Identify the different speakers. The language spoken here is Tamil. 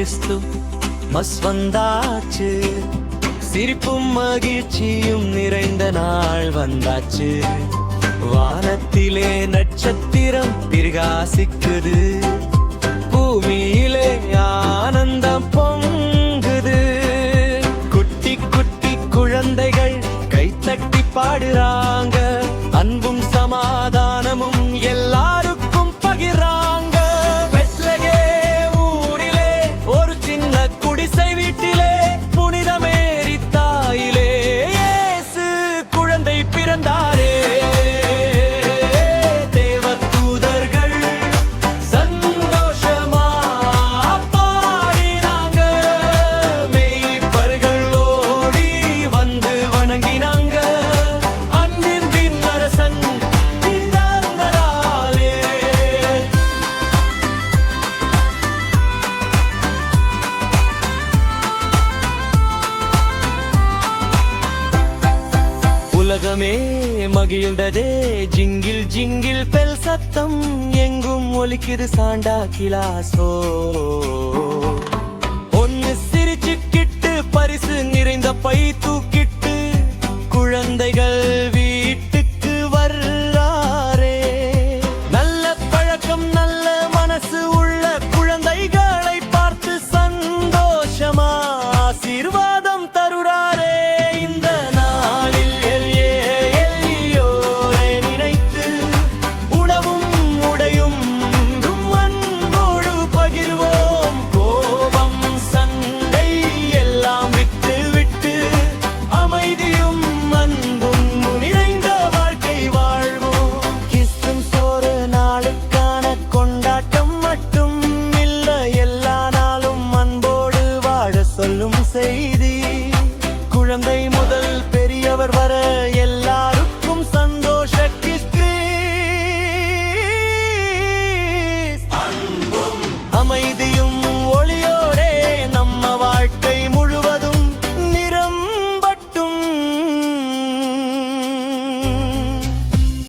Speaker 1: கிறிஸ்து மஸ் வந்தாச்சு, சிரிப்பும் மகிழ்ச்சியும் நிறைந்த நாள் வந்தாச்சு. வானத்திலே நட்சத்திரம் பிரகாசிக்குது, பூமியிலே ஆனந்தம் பொங்குது. குட்டி குட்டி குழந்தைகள் கைத்தட்டி பாடுறாங்க, அன்பும் சமாதானமும் எல்லாருக்கும் பகிராங்க. பெத்லகேம் ஊரிலே ஒரு சின்ன குடிசை வீட்டிலே புனித மேரி தாயிலே இயேசு குழந்தை பிறந்தாரே. தேவதூதர்கள் சந்தோஷமா பாடினாங்க, மேய்ப்பர்கள் ஓடி வந்து வணங்கினாங்க. அன்பின் அரசன் பிறந்ததாலே. உலகமே மகிழ்ந்ததே, ஜிங்கில் ஜிங்கில் பெல் சத்தம் எங்கும் ஒலிக்குது சாண்டா கிளாஸோ. ஒன்னு சிரிச்சுக்கிட்டு பரிசு நிறைந்த பை தூக்கிட்டு குழந்தைகள் வீட்டுக்கு வர்றாரே. நல்ல பழக்கம் நல்ல மனசு உள்ள குழந்தைகளை பார்த்து சந்தோஷமா ஆசீர்வாதம் தருறாரே. இந்த நாளில் எல்லையோரை நினைத்து உணவும் உடையும் அன்போடு பகிர்வோம். கோபம் சண்டை எல்லாம் விட்டு விட்டு அமைதியும் அன்பும் நிறைந்த வாழ்க்கை வாழ்வோம். கிறிஸ்தும் சோறு நாளுக்கான கொண்டாட்டம் மட்டும் இல்ல, எல்லா நாளும் அன்போடு வாழ சொல்லும் செய்தி. குழந்தை முதல் பெரியவர் வர